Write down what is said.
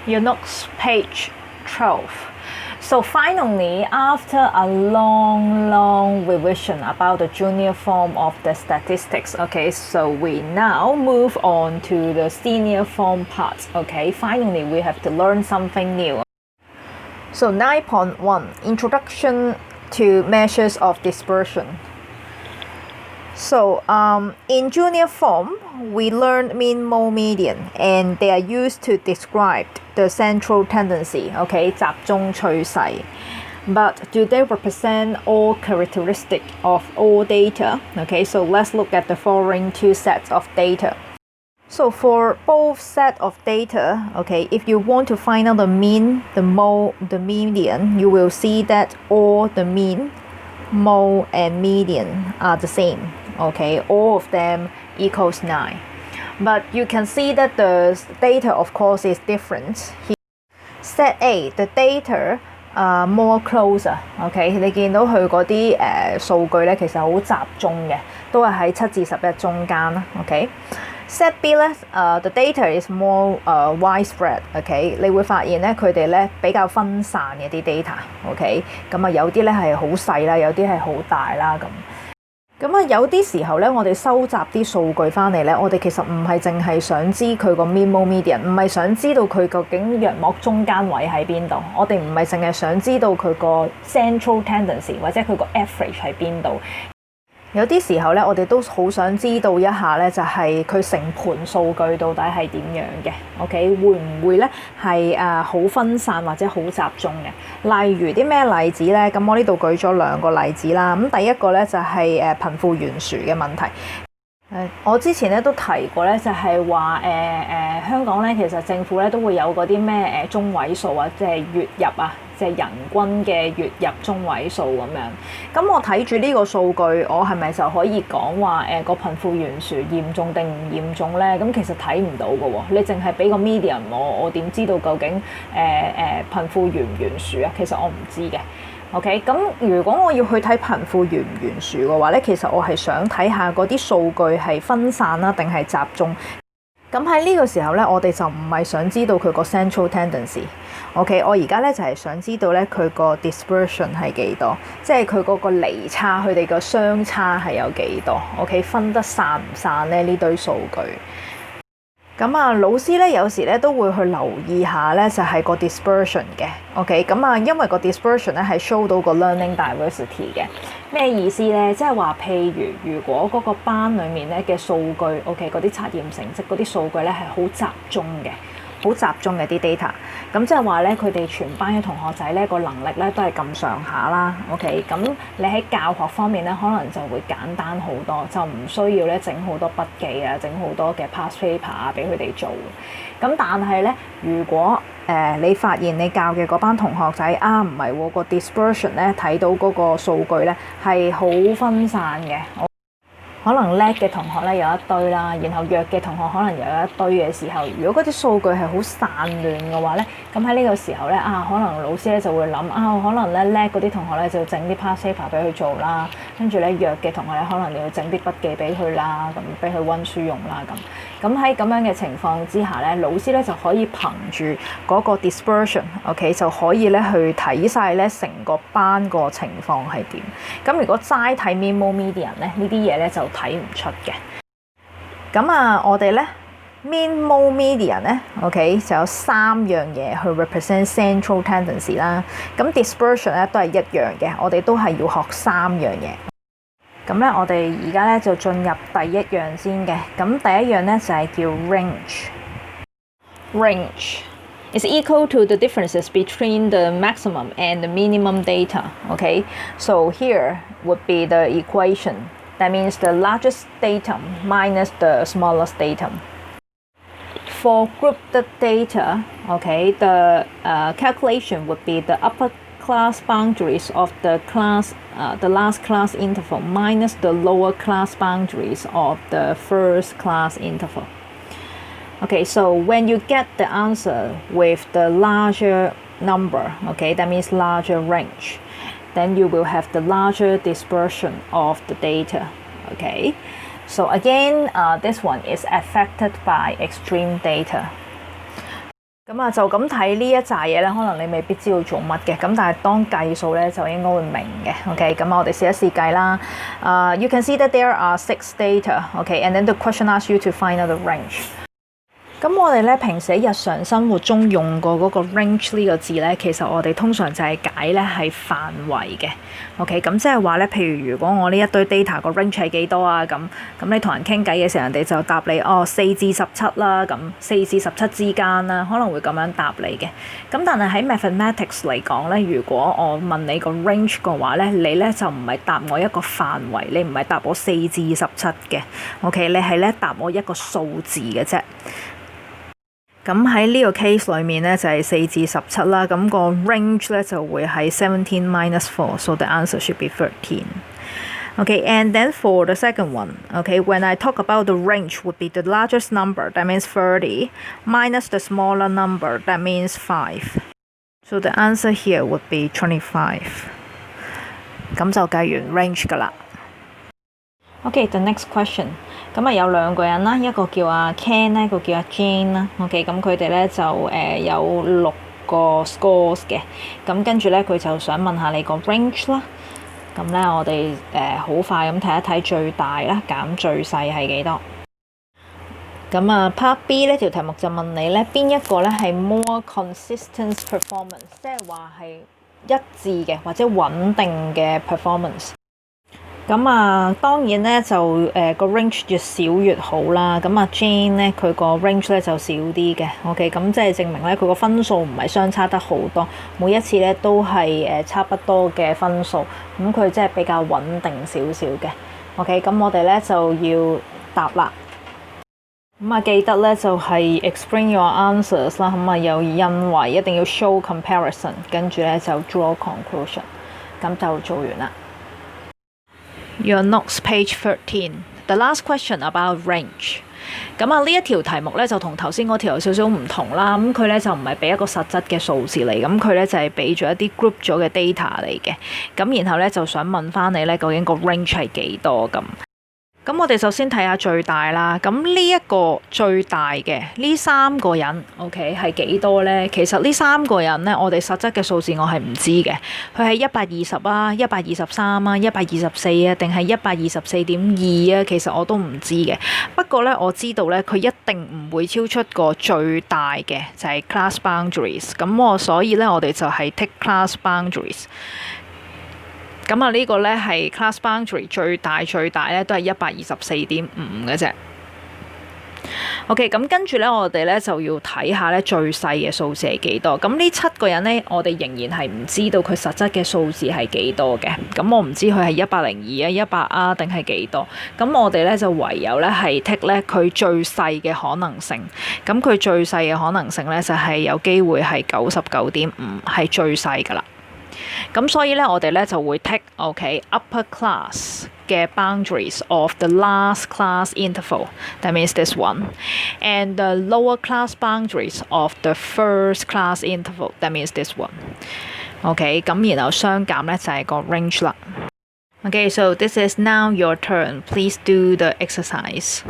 your notes page 12. So finally, after a long revision about the junior form of the statistics, okay, so we now move on to the senior form part, okay. Finally, we have to learn something new. So 9.1, Introduction to Measures of Dispersion. So in junior form, we learned mean, mode, median, and they are used to describe the central tendency, okay, 集中趨勢. But do they represent all characteristics of all data? Okay, so let's look at the following two sets of data. So for both set of data, okay, if you want to find out the mean, the mode, the median, you will see that all the mean, mode, and median are the same. Okay, all of them equals 9. But you can see that the data, of course, is different. Set A, the data more closer. Okay， 你見到佢嗰啲數據咧，其實好集中嘅，都係喺7至11中間啦。OK。Set B 咧，the data is more widespread。OK， 你會發現咧，佢哋咧比較分散嘅啲 data。OK， 咁啊有啲咧係好細啦，有啲係好大啦咁。咁啊，有啲時候咧，我哋收集啲數據翻嚟咧，我哋其實唔係淨係想知佢個 mean, mode, median， 唔係想知道佢究竟約莫中間位喺邊度，我哋唔係淨係想知道佢個 central tendency 或者佢個 average 喺邊度。有啲時候咧，我哋都好想知道一下咧，就係佢成盤數據到底係點樣嘅 ，OK？ 會唔會咧係好分散或者好集中嘅？例如啲咩例子咧？咁我呢度舉咗兩個例子啦。咁第一個咧就係貧富懸殊嘅問題。我之前咧都提過咧，就係話香港咧其實政府咧都會有嗰啲咩中位數啊，即係月入啊，即係人均嘅月入中位數咁樣。咁我睇住呢個數據，我係咪就可以講話個貧富懸殊嚴重定唔嚴重咧？咁其實睇唔到嘅喎，你淨係俾個 median 我點知道究竟貧富懸唔懸殊啊？其實我唔知嘅。OK， 咁如果我要去睇貧富懸唔懸殊嘅話咧，其實我係想睇下嗰啲數據係分散啦，定係集中。咁喺呢個時候咧，我哋就唔係想知道佢個 central tendency。OK， 我而家咧就係想知道咧佢個 dispersion 係幾多，即係佢嗰個離差，佢哋個相差係有幾多。OK， 分得散唔散咧呢堆數據。咁啊，老師咧有時咧都會去留意下咧，就係個 dispersion 嘅。OK， 咁啊，因為個 dispersion 咧係 show 到個 learning diversity 嘅。咩意思咧？即係話，譬如果嗰個班裡面咧嘅數據 ，OK， 嗰啲測驗成績嗰啲數據咧係好集中嘅。好集中嘅啲 data， 咁即係話咧，佢哋全班嘅同學仔咧個能力咧都係咁上下啦。OK， 咁你喺教學方面咧，可能就會簡單好多，就唔需要咧整好多筆記啊，整好多嘅 past paper 啊俾佢哋做。咁但係咧，如果你發現你教嘅嗰班同學仔唔係喎，個 dispersion 咧睇到嗰個數據咧係好分散嘅。可能叻嘅同學咧有一堆啦，然後弱嘅同學可能有一堆嘅時候，如果嗰啲數據係好散亂嘅話咧，咁喺呢個時候咧可能老師咧就會諗可能咧叻嗰啲同學咧就整啲 past paper 俾佢做啦，跟住咧弱嘅同學咧可能你要整啲筆記俾佢啦，咁俾佢溫書用啦咁。咁喺咁樣嘅情況之下咧，老師咧就可以憑住嗰個 dispersion，OK， 就可以咧去睇晒咧成個班個情況係點。咁如果齋睇 mean, mode, median 咧，呢啲嘢咧就睇唔出嘅。咁我哋咧 mean, mode, median 咧 ，OK， 就有3樣嘢去 represent central tendency 啦。咁 dispersion 咧都係一樣嘅，我哋都係要學3樣嘢。咁咧，我哋而家咧就進入第一樣先嘅。咁第一樣咧就係叫 range。Range is equal to the differences between the maximum and the minimum data. Okay, so here would be the equation. That means the largest datum minus the smallest datum. For grouped data, okay, the calculation would be the upper class boundaries of the last class interval minus the lower class boundaries of the first class interval. Okay, so when you get the answer with the larger number, okay, that means larger range, then you will have the larger dispersion of the data. Okay, so again, this one is affected by extreme data. 咁啊，就咁睇呢一紮嘢咧，可能你未必知道做乜嘅，咁但係當計數咧就應該會明嘅。OK，咁我哋試一試計啦。You can see that there are 6 data. OK，and then the question asks you to find out the range. 咁我哋咧平時喺日常生活中用過嗰個 range 呢個字咧，其實我哋通常就係解咧係範圍嘅。OK，咁即係話咧，譬如如果我呢一堆 data 個 range 係幾多啊？咁你同人傾偈嘅時候，人哋就答你4至17啦，咁4至17之間啦，可能會咁樣答你嘅。咁但係喺 mathematics 嚟講咧，如果我問你個 range 嘅話咧，你咧就唔係答我一個範圍，你唔係答我4至17嘅。OK， 你係咧答我一個數字嘅啫。咁喺呢個 case 裏面咧就係4至17啦，咁個 range 咧就會係17 minus 4, so the answer should be 13. Okay, and then for the second one, okay, when I talk about the range would be the largest number, that means 30, minus the smaller number, that means 5. So the answer here would be 25. 咁就計完 range 㗎啦。Okay, the next question. 咁啊有2個人啦，一個叫阿 Ken 咧，一個叫阿 Jane 啦。OK， 咁佢哋咧就有6個 scores 嘅。咁跟住咧佢就想問下你個 range 啦。咁咧我哋好快咁睇一睇最大啦，減最細係幾多？咁啊 Part B 呢條題目就問你咧邊一個咧係 more consistent performance， 即係話係一致嘅或者穩定嘅 performance。咁啊，當然咧就個 range 越少越好啦。咁啊 Jane 咧佢個 range 咧就少啲嘅。OK， 咁即係證明咧佢個分數唔係相差得好多，每一次咧都係差不多嘅分數。咁佢即係比較穩定少少嘅。OK， 咁我哋咧就要答啦。咁啊記得咧就係 explain your answers 啦。咁啊又因為一定要 show comparison， 跟住咧就 draw conclusion， 咁就做完啦。Your notes page 13. The last question about range. 咁啊呢一條題目咧就同頭先嗰條有少少唔同啦。咁佢咧就唔係俾一個實質嘅數字嚟，咁佢咧就係俾咗一啲 group 咗嘅 data 嚟嘅。咁然後咧就想問翻你咧究竟個 range 係幾多咁？咁我哋首先睇下最大啦。咁呢一個最大嘅呢3個人 ，OK 係幾多呢？其實呢3個人呢，我哋實質嘅數字我係唔知嘅。佢係120啊、123啊、124啊，定係124.2啊？其實我都唔知嘅。不過呢，我知道呢，佢一定唔會超出個最大嘅，就係 class boundaries。咁所以呢，我哋就係 take class boundaries。咁啊呢個咧係 class boundary 最大咧都係124.5嘅啫。OK， 咁跟住咧我哋咧就要睇下咧最細嘅數字係幾多。咁呢7個人咧，我哋仍然係唔知道佢實質嘅數字係幾多嘅。咁我唔知佢係102啊、100啊定係幾多。咁我哋咧就唯有咧係 take 咧佢最細嘅可能性。咁佢最細嘅可能性咧就係有機會係99.5，係最細㗎啦。咁所以咧，我哋咧就會 take upper class 嘅 boundaries of the last class interval. That means this one, and the lower class boundaries of the first class interval. That means this one. OK， 咁然後相減咧就係個 range 啦。OK，so this is now your turn. Please do the exercise.